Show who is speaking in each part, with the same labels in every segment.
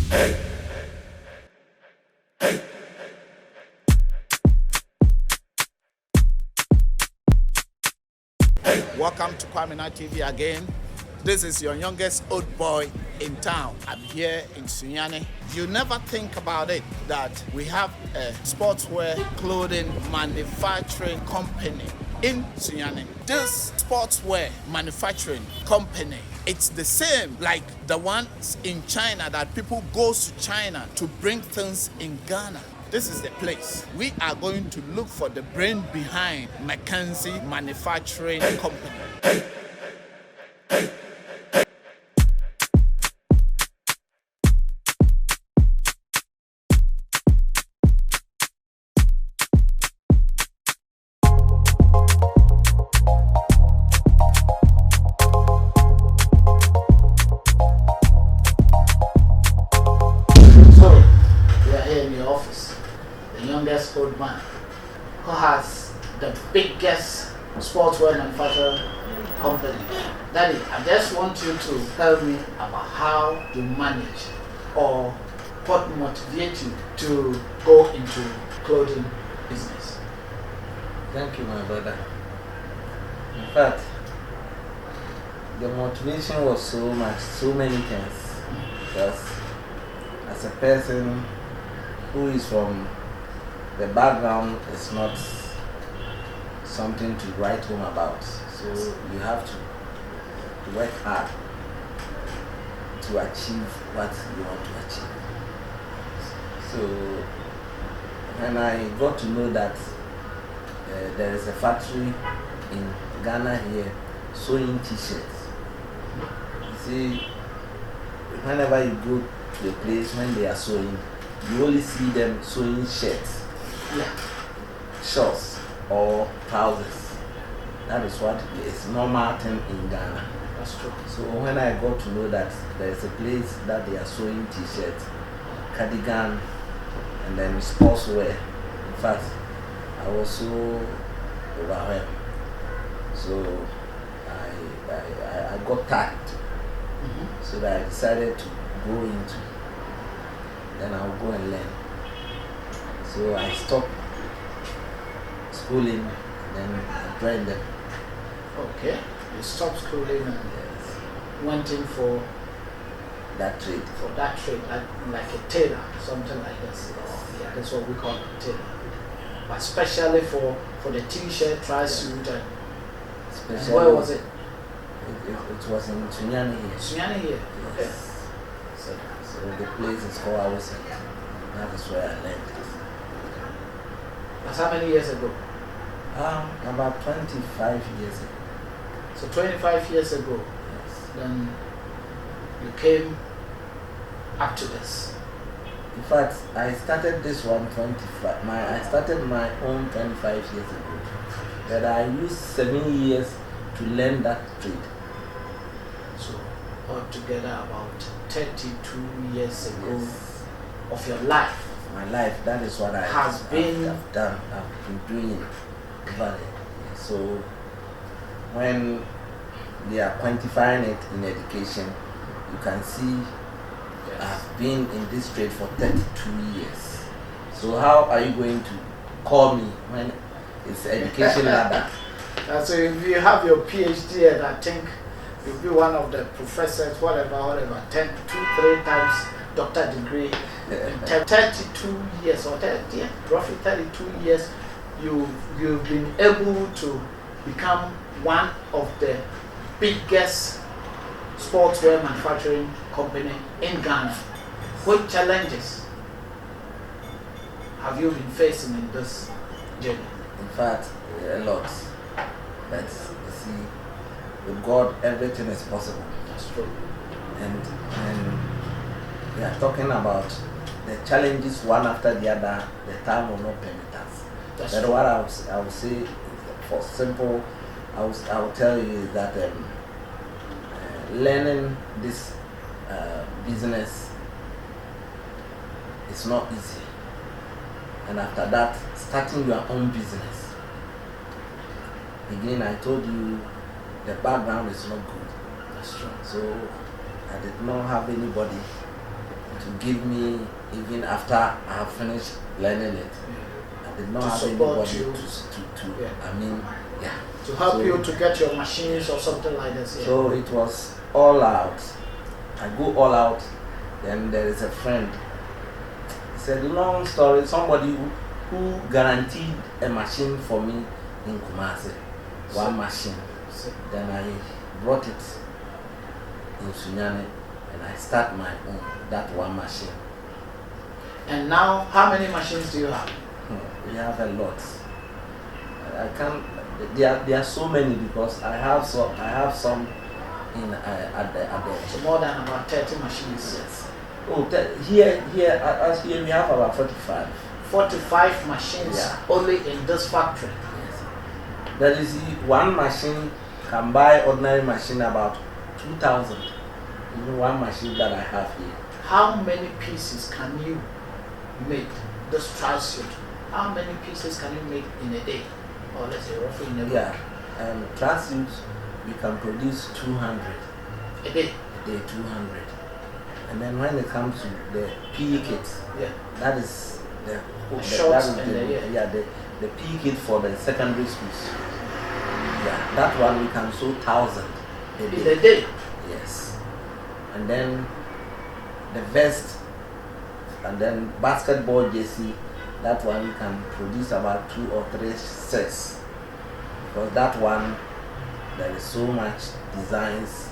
Speaker 1: Welcome to Kwamina TV again. This is your youngest old boy in town. I'm here in Sunyani. You never think about it that we have a sportswear clothing manufacturing company in Sunyani. This sportswear manufacturing company, it's the same like the ones in China that people go to China to bring things in Ghana. This is the place. We are going to look for the brain behind Mackenzie Manufacturing Company. So, we are here in the office. The youngest old man who has the biggest sportswear manufacturing company. Daddy, I just want you to tell me about how you manage or what motivates you to go into clothing business.
Speaker 2: Thank you, my brother. In fact, the motivation was so many things. Because as a person who is from the background, is not something to write home about. So you have to work hard to achieve what you want to achieve. So when I got to know that there is a factory in Ghana here sewing t-shirts. You see, whenever you go to a place when they are sewing, you only see them sewing shirts, shorts or trousers. That is what is normal thing in Ghana.
Speaker 1: That's true.
Speaker 2: So when I got to know that there is a place that they are sewing t-shirts, cardigan, and then sportswear, in fact, I was so overwhelmed. So I got tagged. So that I decided to go into. Then I'll go and learn. So I stopped schooling, and then I joined them.
Speaker 1: Okay. You stopped schooling and went in for
Speaker 2: That trade.
Speaker 1: like a tailor, something like this. Yeah, that's what we call a tailor. But especially for the t-shirt, tri-suit, and
Speaker 2: Especially
Speaker 1: where was it?
Speaker 2: It was in Sunyani here.
Speaker 1: Sunyani here. Okay.
Speaker 2: Yes. So the place is called Awusa. That is where I learned it.
Speaker 1: That's how many years ago?
Speaker 2: About 25 years ago.
Speaker 1: So 25 years ago,
Speaker 2: Yes.
Speaker 1: then you came up to this.
Speaker 2: In fact, I started this one 25. I started my own 25 years ago. But I used 7 years to learn that trade.
Speaker 1: So altogether about 32 years ago
Speaker 2: Yes.
Speaker 1: of your life.
Speaker 2: My life, that is what
Speaker 1: I've
Speaker 2: I've done. I've been doing it. So when they are quantifying it in education, you can see I've been in this trade for 32 years. So how are you going to call me when it's education ladder?
Speaker 1: So if you have your PhD, and I think you'll be one of the professors, whatever, 10, 2-3 times doctor degree. In 32 years or 30, roughly 32 years, you've been able to become one of the biggest sportswear manufacturing company in Ghana. What challenges have you been facing in this journey?
Speaker 2: In fact, a lot. But you see, with God, everything is possible.
Speaker 1: That's true.
Speaker 2: And we are talking about the challenges one after the other. The time will not permit us.
Speaker 1: That's
Speaker 2: But
Speaker 1: true.
Speaker 2: what I will say, for simple, I will tell you is that learning this business is not easy. And after that, starting your own business. Again, I told you the background is not good.
Speaker 1: That's true.
Speaker 2: So I did not have anybody to give me even after I have finished learning it. I did not have anybody
Speaker 1: to help you to get your machines or something like this. Yeah.
Speaker 2: So it was all out. I go all out. Then there is a friend. It's a long story. Somebody who guaranteed a machine for me in Kumasi. One machine. Then I brought it in Sunyani and I start my own, that one machine.
Speaker 1: And now, how many machines do you have?
Speaker 2: We have a lot. I can't. There are so many because I have some in at the.
Speaker 1: So more than about 30 machines.
Speaker 2: Yes. Oh, here we have about 45.
Speaker 1: 45 machines only in this factory.
Speaker 2: Yes. That is, one machine can buy ordinary machine about 2,000. Even one machine that I have here.
Speaker 1: How many pieces can you make this tri-suit? How many pieces can you make in a day? Or let's say roughly in a week?
Speaker 2: Yeah, tri-suits we can produce 200.
Speaker 1: A day?
Speaker 2: A day, 200. And then when it comes to the PE kits, that is the PE kit for the secondary schools. Yeah, that one we can sew 1,000 a day.
Speaker 1: In a day?
Speaker 2: Yes. And then the vest, and then basketball jersey, that one we can produce about 2 or 3 sets. Because that one, there is so much designs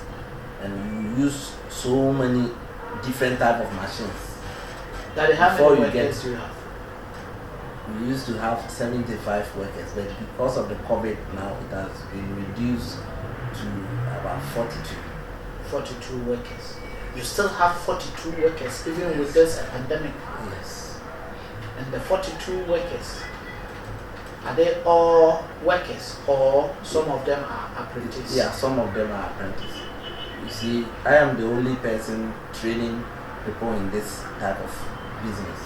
Speaker 2: and you use so many different type of machines.
Speaker 1: That how many workers do you have?
Speaker 2: We used to have 75 workers, but because of the COVID now it has been reduced to about 42.
Speaker 1: 42 workers. You still have 42 workers even with this pandemic?
Speaker 2: Yes.
Speaker 1: And the 42 workers, are they all workers or some of them are apprentices?
Speaker 2: Yeah, some of them are apprentices. You see, I am the only person training people in this type of business.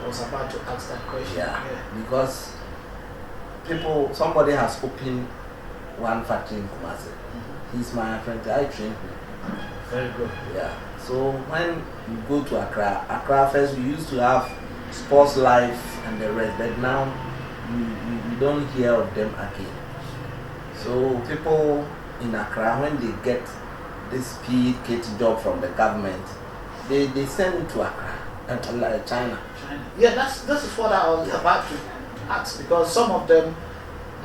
Speaker 1: I was about to ask that question.
Speaker 2: Yeah. Because somebody has opened one factory in Kumasi. He's my apprentice. I trained him.
Speaker 1: Very good.
Speaker 2: Yeah. So when you go to Accra first we used to have Sports Life and the rest, but now we don't hear of them again. So people in Accra, when they get this PE kit job from the government, they send it to Accra, China.
Speaker 1: Yeah, this is what I was about to ask, because some of them,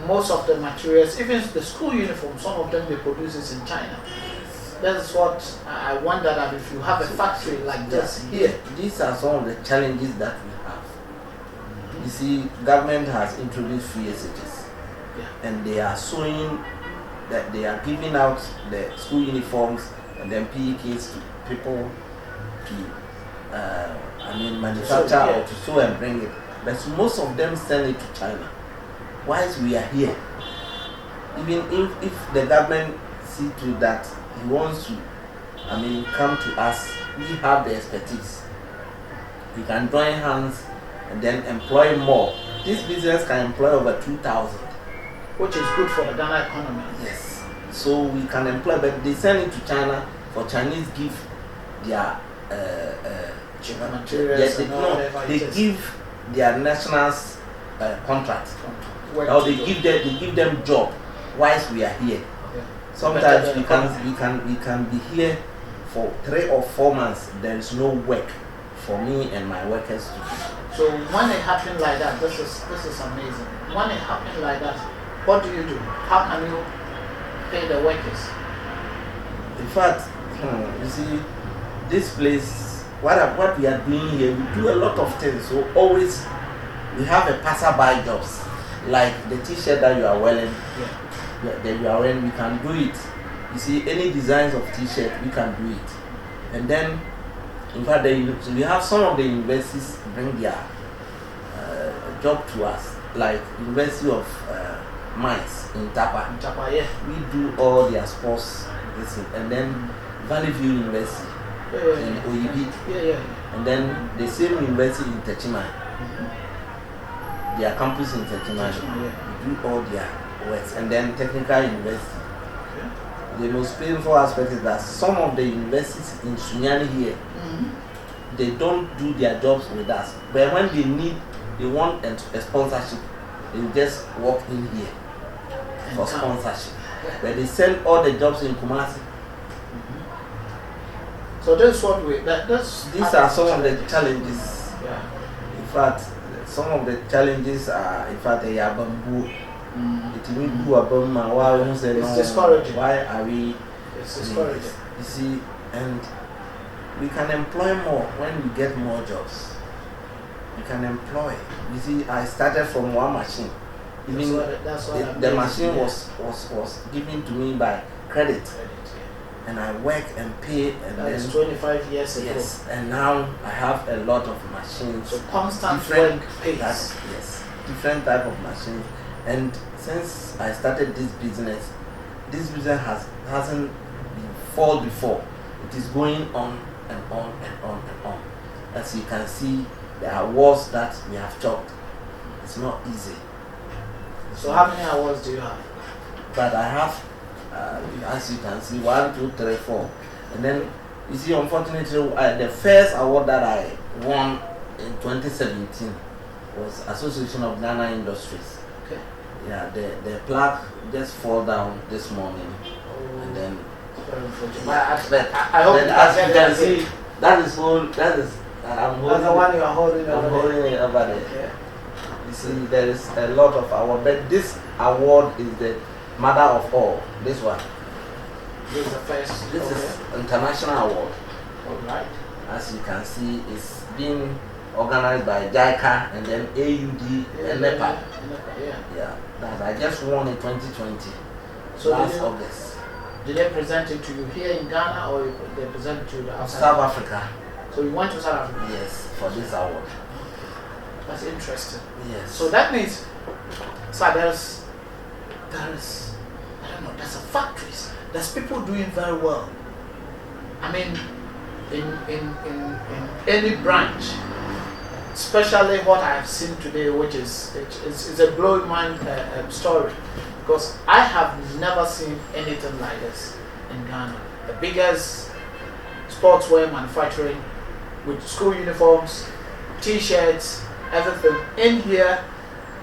Speaker 1: most of the materials, even the school uniform, some of them they produce it in China. That's what I wonder, that if you have a factory like this here.
Speaker 2: These are some of the challenges that we have. You see, government has introduced free SHS, and they are sewing, that they are giving out the school uniforms and then PE kits to people to manufacture or to sew and bring it. But most of them send it to China. Whilst we are here, even if the government see to that he wants to, come to us, we have the expertise. We can join hands and then employ more. This business can employ over 2,000.
Speaker 1: Which is good for the Ghana economy.
Speaker 2: Yes. So we can employ, but they send it to China for Chinese give their
Speaker 1: materials.
Speaker 2: They give their nationals contracts. Or they give them job whilst we are here. Sometimes we can be here for 3 or 4 months. There is no work for me and my workers to do.
Speaker 1: So when it happened like that, this is amazing. When it happened like that, what do you do? How can you pay the workers?
Speaker 2: In fact, you see, this place, what we are doing here, we do a lot of things. So always we have a passerby jobs, like the T-shirt that you are wearing. That you are wearing, we can do it. You see, any designs of T-shirt, we can do it. And then, in fact, we have some of the universities bring their job to us, like University of Mines in Tapa. We do all their sports, and then Valley View University in Oyibi, and then the same university in Techima, their campus in Techima. We do all their works, and then Technical University. The most painful aspect is that some of the universities in Sunyani here, they don't do their jobs with us. But when they want a sponsorship, they just walk in here for sponsorship. But they send all the jobs in Kumasi.
Speaker 1: So that's what
Speaker 2: these are some of the challenges.
Speaker 1: Yeah.
Speaker 2: In fact, some of the challenges are, in fact, a bamboo.
Speaker 1: It's discouraging.
Speaker 2: Why are we?
Speaker 1: It's discouraging.
Speaker 2: You see, and we can employ more when we get more jobs. We can employ. You see, I started from one machine. Even the machine was given to me by credit. And I work and pay, and
Speaker 1: that's 25 years ago.
Speaker 2: Yes, and now I have a lot of machines.
Speaker 1: So constant work pays.
Speaker 2: Yes, different type of machines. And since I started this business hasn't been fall before. It is going on and on and on and on. As you can see, there are awards that we have chopped. It's not easy.
Speaker 1: So how many awards do you have?
Speaker 2: But I have. As you can see, 1, 2, 3, 4, and then you see, unfortunately, the first award that I won in 2017 was Association of Ghana Industries.
Speaker 1: Okay.
Speaker 2: Yeah, the plaque just fall down this morning, and then.
Speaker 1: I hope
Speaker 2: as you can see, that is I'm holding.
Speaker 1: That's the one you are holding.
Speaker 2: I'm holding it over there.
Speaker 1: Okay.
Speaker 2: You see, there is a lot of award, but this award is the mother of all. This one.
Speaker 1: This is the first.
Speaker 2: This is international award.
Speaker 1: Alright.
Speaker 2: As you can see, it's being organized by JICA and then AUD and NEPA. Yeah. That I just won in 2020.
Speaker 1: So
Speaker 2: last August.
Speaker 1: Did they present it to you here in Ghana, or they present it to you outside?
Speaker 2: South Africa.
Speaker 1: So you went to South Africa?
Speaker 2: Yes, for this award.
Speaker 1: That's interesting.
Speaker 2: Yes.
Speaker 1: So that means, so there's I don't know, there's a factories, there's people doing very well. I mean, in any branch, especially what I have seen today, which is it's a blowing mind story, because I have never seen anything like this in Ghana. The biggest sportswear manufacturing with school uniforms, t-shirts, everything in here,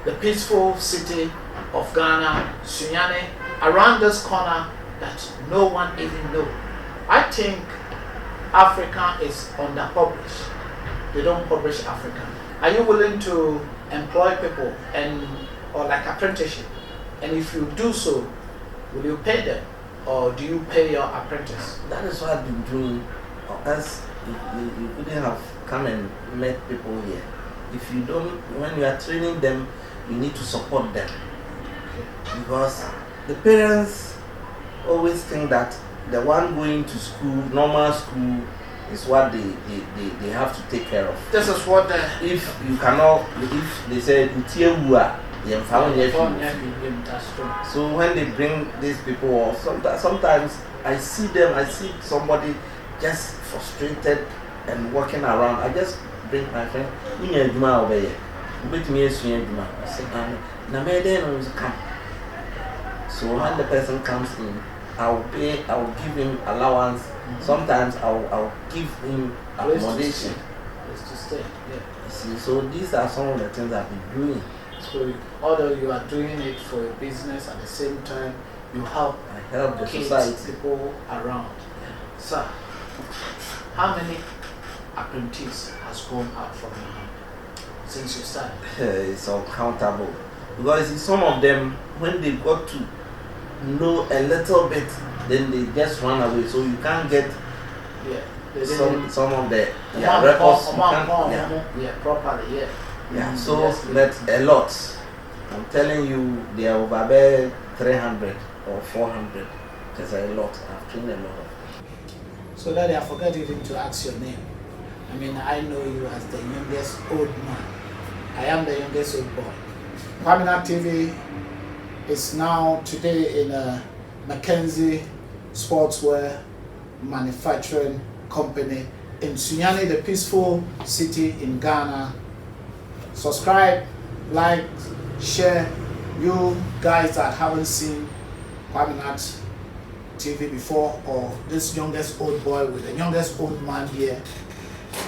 Speaker 1: the peaceful city of Ghana, Sunyani, around this corner that no one even knows. I think Africa is underpublished. They don't publish Africa. Are you willing to employ people or like apprenticeship? And if you do so, will you pay them, or do you pay your apprentice?
Speaker 2: That is what I've been doing. As you couldn't have come and met people here. If you don't, when you are training them, you need to support them. Because the parents always think that the one going to school, normal school, is what they have to take care of.
Speaker 1: This is what
Speaker 2: if you cannot, if they say so when they bring these people off, sometimes I see somebody just frustrated and walking around. I just bring my friend, over here. I say, come. So when the person comes in, I will give him allowance. Sometimes I'll give him accommodation.
Speaker 1: Place to stay. Yeah.
Speaker 2: You see, so these are some of the things I've been doing.
Speaker 1: So although you are doing it for your business, at the same time you help
Speaker 2: the society,
Speaker 1: people around. Sir, how many apprentices has gone out from your hand since you started?
Speaker 2: It's uncountable. Because some of them, when they got to know a little bit, then they just run away. So you can't get some of the records. Properly. Yeah. So that's a lot. I'm telling you, they are over there 300 or 400. There's a lot. I've trained a lot of.
Speaker 1: So Daddy, I forgot even to ask your name. I mean, I know you as the youngest old man. I am the youngest old boy. Kwamina TV is now today in a Mackenzie sportswear manufacturing company in Sunyani, the peaceful city in Ghana. Subscribe, like, share. You guys that haven't seen Kwamina TV before, or this youngest old boy with the youngest old man here,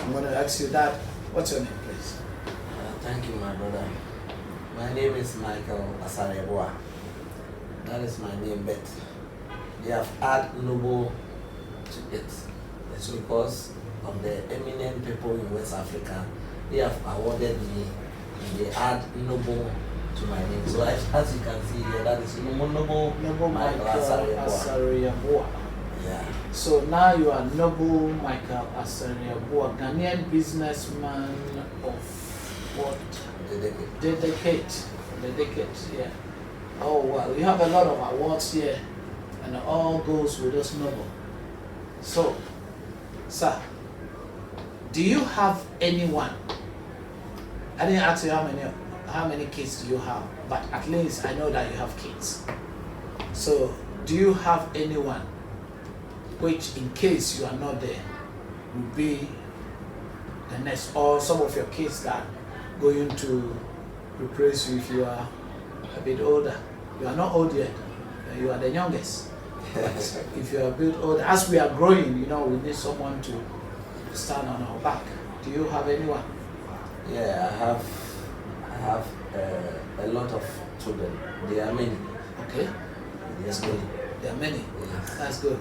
Speaker 1: I'm going to ask you that. What's your name, please?
Speaker 2: Thank you, my brother. My name is Michael Asareboa. That is my name, but they have added Noble to it. It's because of the eminent people in West Africa. They have awarded me and they add Noble to my name. So as you can see here, that is Noble Michael Asareboa. Yeah.
Speaker 1: So now you are Noble Michael Asareboa, Ghanaian businessman of what? The decade, yeah. Oh well, you have a lot of awards here, and it all goes with this Noble. So, sir, do you have anyone? I didn't ask you how many kids do you have, but at least I know that you have kids. So, do you have anyone which, in case you are not there, will be the next, or some of your kids that are going to replace you if you are a bit older? You are not old yet, you are the youngest. But if you are a bit older, as we are growing, you know, we need someone to stand on our back. Do you have anyone?
Speaker 2: Yeah, I have a lot of children. There are many.
Speaker 1: Okay.
Speaker 2: There are many.
Speaker 1: There are many.
Speaker 2: Yes.
Speaker 1: That's good.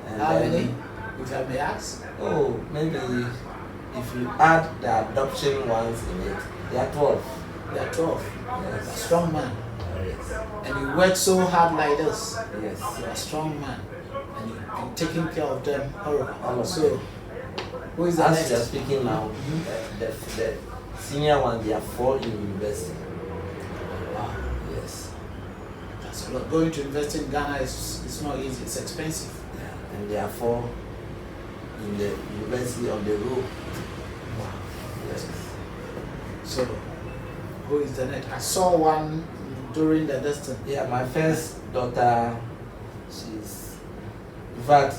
Speaker 2: And
Speaker 1: How many, if I may ask?
Speaker 2: Oh, maybe if you add the adoption ones in it, there are 12.
Speaker 1: There are 12.
Speaker 2: Yes.
Speaker 1: A strong man.
Speaker 2: Yes.
Speaker 1: And you work so hard like this.
Speaker 2: Yes.
Speaker 1: You're a strong man. And you've been taking care of them all
Speaker 2: All of
Speaker 1: so,
Speaker 2: them.
Speaker 1: who is the
Speaker 2: As
Speaker 1: next?
Speaker 2: we are speaking now, the senior one, they are 4 in university.
Speaker 1: Wow.
Speaker 2: Yes.
Speaker 1: That's a lot. Going to invest in Ghana is not easy. It's expensive.
Speaker 2: Yeah. And they are 4 in the University of the Road.
Speaker 1: Wow.
Speaker 2: Yes.
Speaker 1: So, who is the next? I saw one during the distance.
Speaker 2: Yeah, my first daughter, she's, in fact,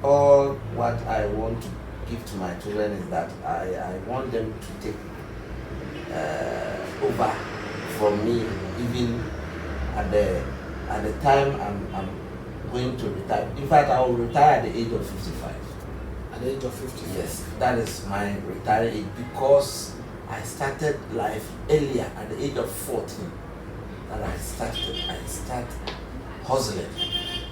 Speaker 2: all what I want to give to my children is that I want them to take over from me, even at the time I'm going to retire. In fact, I will retire at the age of 55.
Speaker 1: At the age of 50?
Speaker 2: Yes, that is my retirement age because I started life earlier at the age of 14. And I start hustling.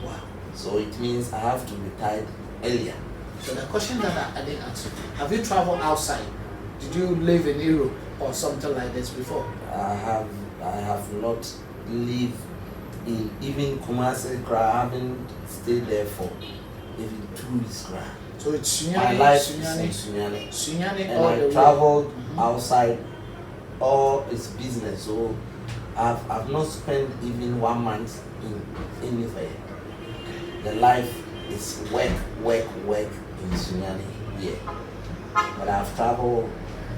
Speaker 1: Wow.
Speaker 2: So it means I have to retire earlier.
Speaker 1: So the question that I didn't answer, have you traveled outside? Did you live in Europe or something like this before?
Speaker 2: I have not lived in even Kumasi. I haven't stayed there for even 2 weeks.
Speaker 1: So it's Sunyani,
Speaker 2: My life is in Sunyani.
Speaker 1: Sunyani
Speaker 2: And
Speaker 1: all
Speaker 2: I
Speaker 1: the
Speaker 2: traveled
Speaker 1: way.
Speaker 2: outside, all is business. So I've not spent even 1 month in anywhere. The life is work in Sunyani here. But I've traveled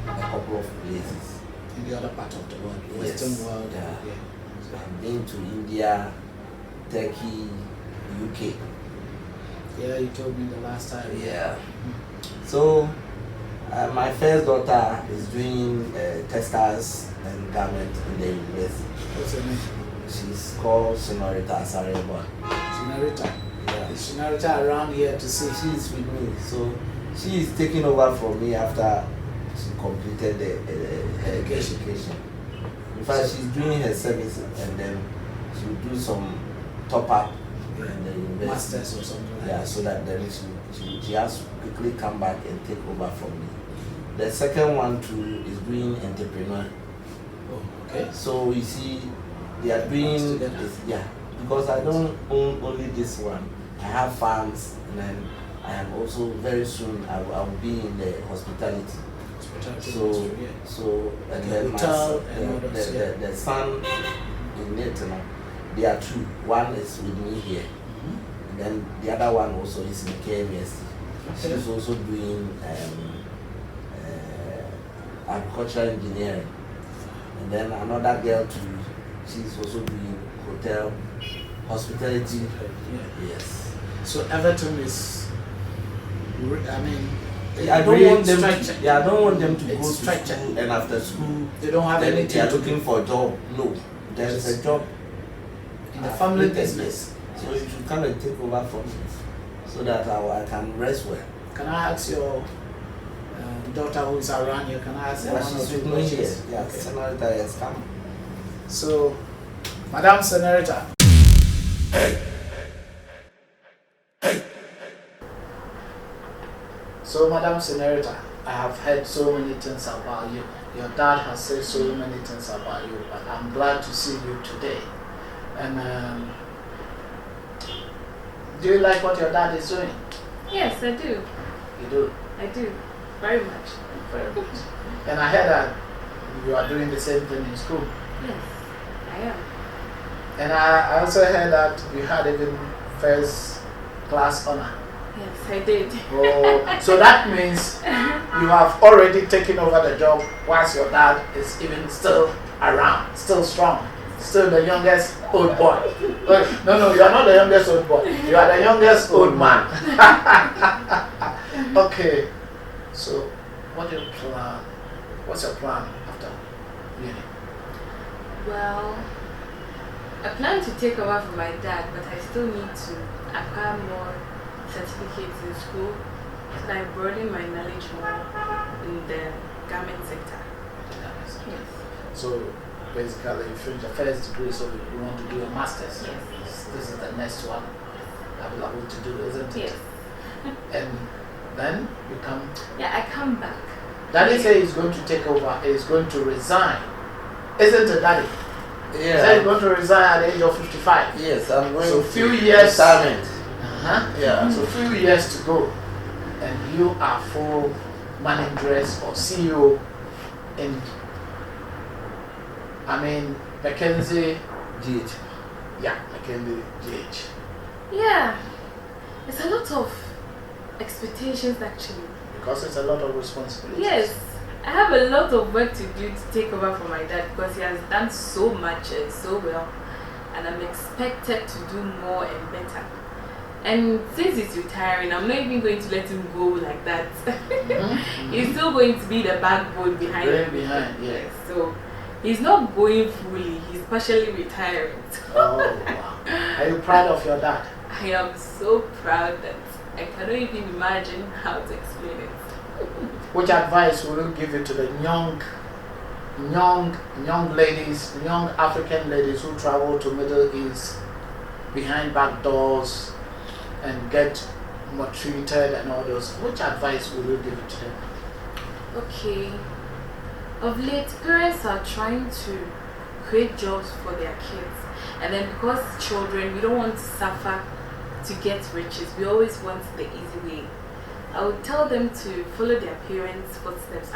Speaker 2: a couple of places.
Speaker 1: In the other part of the world,
Speaker 2: Yes.
Speaker 1: Western world.
Speaker 2: Yeah.
Speaker 1: So,
Speaker 2: I've been to India, Turkey, UK.
Speaker 1: yeah, you told me the last time.
Speaker 2: Yeah. So my first daughter is doing textiles and garment in the university.
Speaker 1: What's her name?
Speaker 2: She's called Senorita Asareboa.
Speaker 1: Senorita.
Speaker 2: Yeah.
Speaker 1: Is Senorita around here to see?
Speaker 2: She is with me. So she is taking over from me after she completed her education. In fact, she's doing her service and then she'll do some top up in the university.
Speaker 1: Masters or something like
Speaker 2: Yeah,
Speaker 1: that.
Speaker 2: so that then she has to quickly come back and take over from me. The second one too is doing entrepreneur.
Speaker 1: Oh, okay.
Speaker 2: So you see, they are doing
Speaker 1: Together.
Speaker 2: this, yeah. Because I don't own only this one. I have farms, and then I am also very soon I will be in the hospitality.
Speaker 1: Hospitality
Speaker 2: So
Speaker 1: industry, yeah.
Speaker 2: so and
Speaker 1: Okay,
Speaker 2: then my
Speaker 1: hotel
Speaker 2: son,
Speaker 1: and all those, yeah.
Speaker 2: the son in it, you know, they are 2. One is with me here.
Speaker 1: Mhm.
Speaker 2: And then the other one also is in KMS.
Speaker 1: Okay.
Speaker 2: She's also doing agricultural engineering. And then another girl too, she's also doing hotel hospitality.
Speaker 1: Yeah.
Speaker 2: Yes.
Speaker 1: So Everton is, I mean,
Speaker 2: I don't want them.
Speaker 1: structured.
Speaker 2: I don't want them to go
Speaker 1: It's
Speaker 2: to
Speaker 1: structured.
Speaker 2: school and after school
Speaker 1: They don't have
Speaker 2: then
Speaker 1: anything
Speaker 2: they are
Speaker 1: to
Speaker 2: looking
Speaker 1: do
Speaker 2: for a job. No, there's a job
Speaker 1: in the
Speaker 2: I've
Speaker 1: family
Speaker 2: created,
Speaker 1: business.
Speaker 2: yes. So you should come and take over from me, so that I can rest well.
Speaker 1: Can I ask your daughter who is around here, can I ask her
Speaker 2: Yeah,
Speaker 1: one or
Speaker 2: she's
Speaker 1: two
Speaker 2: with me here.
Speaker 1: questions?
Speaker 2: Yeah,
Speaker 1: Okay.
Speaker 2: Senorita has come.
Speaker 1: So, Madam Senorita. So, Madam Senorita, I have heard so many things about you. Your dad has said so many things about you, but I'm glad to see you today. And do you like what your dad is doing?
Speaker 3: Yes, I do.
Speaker 1: You do?
Speaker 3: I do. Very much.
Speaker 1: Very much. And I heard that you are doing the same thing in school.
Speaker 3: Yes, I am.
Speaker 1: And I also heard that you had even first class honor.
Speaker 3: Yes, I did.
Speaker 1: Oh, so that means you have already taken over the job whilst your dad is even still around, still strong, still the youngest old boy. No, you are not the youngest old boy. You are the youngest old man. Okay, so what do you plan? What's your plan after uni?
Speaker 3: Well, I plan to take over from my dad, but I still need to acquire more certificates in school so that I broaden my knowledge more in the garment sector. Yes.
Speaker 1: So basically, you finish the first degree, so you want to do a master's.
Speaker 3: Yes.
Speaker 1: This is the next one available to do, isn't it?
Speaker 3: Yes.
Speaker 1: And then you come.
Speaker 3: Yeah, I come back.
Speaker 1: Daddy says he's going to take over. He's going to resign, isn't it, Daddy? He said
Speaker 2: Yeah.
Speaker 1: he's going to resign at the age of 55.
Speaker 2: Yes, I'm going
Speaker 1: So
Speaker 2: to
Speaker 1: few years.
Speaker 2: retirement.
Speaker 1: Yeah. So few years to go, and you are full manageress or CEO in. Mackenzie.
Speaker 2: GH.
Speaker 1: Yeah, Mackenzie GH.
Speaker 3: Yeah. It's a lot of expectations actually.
Speaker 1: Because it's a lot of responsibility.
Speaker 3: Yes, I have a lot of work to do to take over from my dad because he has done so much and so well, and I'm expected to do more and better. And since he's retiring, I'm not even going to let him go like that. He's still going to be the backbone behind
Speaker 1: Going
Speaker 3: everything.
Speaker 1: behind, yeah.
Speaker 3: So he's not going fully, he's partially retiring.
Speaker 1: Oh, wow. Are you proud of your dad?
Speaker 3: I am so proud that I cannot even imagine how to explain it.
Speaker 1: Which advice will you give it to the young ladies, young African ladies who travel to Middle East behind back doors and get maltreated and all those? Which advice will you give it to them?
Speaker 3: Okay. Of late, parents are trying to create jobs for their kids. And then because children, we don't want to suffer to get riches. We always want the easy way. I would tell them to follow their parents' footsteps.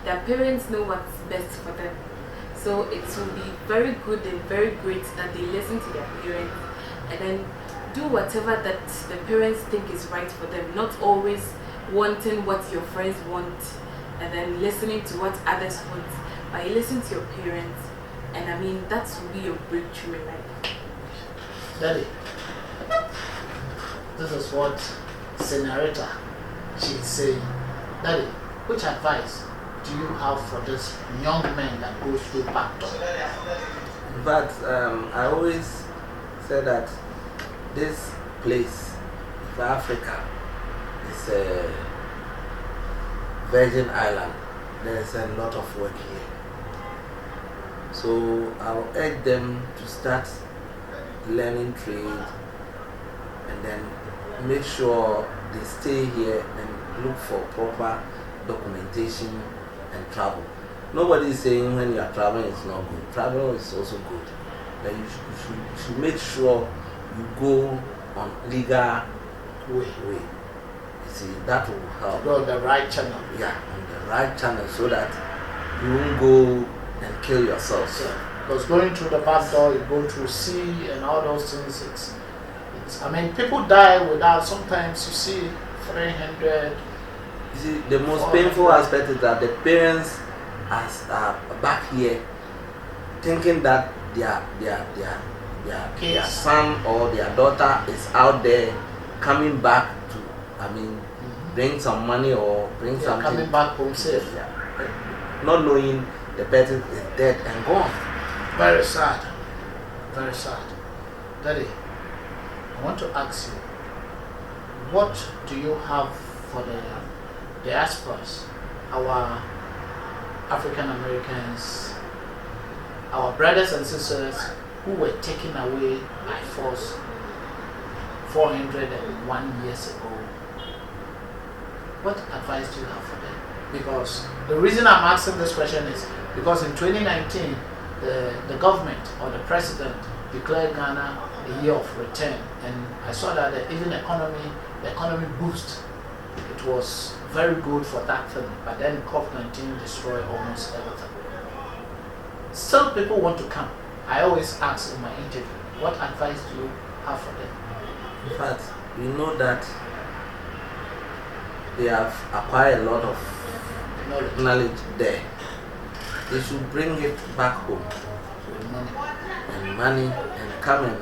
Speaker 3: Their parents know what's best for them. So it will be very good and very great that they listen to their parents and then do whatever that the parents think is right for them, not always wanting what your friends want and then listening to what others want. But you listen to your parents, and that will be your breakthrough in life.
Speaker 1: Daddy, this is what Senorita she's saying. Daddy, which advice do you have for this young man that goes through back door?
Speaker 2: But I always say that this place, Africa, is a Virgin Island. There's a lot of work here. So I'll urge them to start learning trade and then make sure they stay here and look for proper documentation and travel. Nobody is saying when you are traveling it's not good. Travel is also good. But you should make sure you go on legal way. You see, that will help.
Speaker 1: Go on the right channel.
Speaker 2: Yeah, on the right channel so that you won't go and kill yourself.
Speaker 1: So, because going through the back door, you go through sea and all those things. It's people die without. Sometimes you see 300.
Speaker 2: You see, the most painful aspect is that the parents are back here thinking that their son or their daughter is out there coming back to, bring some money or bring something.
Speaker 1: Coming back home safe.
Speaker 2: Yeah. Not knowing the person is dead and gone.
Speaker 1: Very sad. Very sad. Daddy, I want to ask you, what do you have for the diasporas our African Americans, our brothers and sisters who were taken away by force 401 years ago. What advice do you have for them? Because the reason I'm asking this question is because in 2019, the government or the president declared Ghana a year of return, and I saw that even the economy boost. It was very good for that thing, but then COVID-19 destroyed almost everything. Still, people want to come. I always ask in my interview, what advice do you have for them?
Speaker 2: In fact, we know that they have acquired a lot of knowledge there. They should bring it back home and money and come and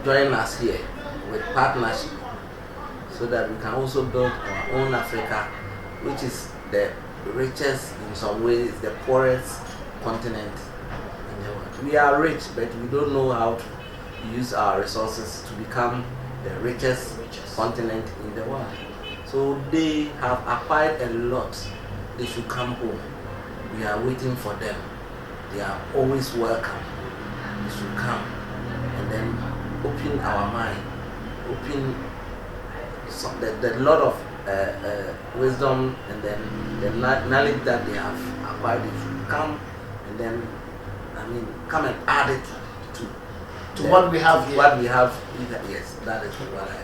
Speaker 2: join us here with partnership so that we can also build our own Africa, which is the richest in some ways, the poorest continent in the world. We are rich, but we don't know how to use our resources to become the richest continent in the world. So they have acquired a lot. They should come home. We are waiting for them. They are always welcome. They should come and then open our mind, open the lot of wisdom and then the knowledge that they have acquired. They should come and then, come and add it to
Speaker 1: what we have here.
Speaker 2: What we have, yes, that is what I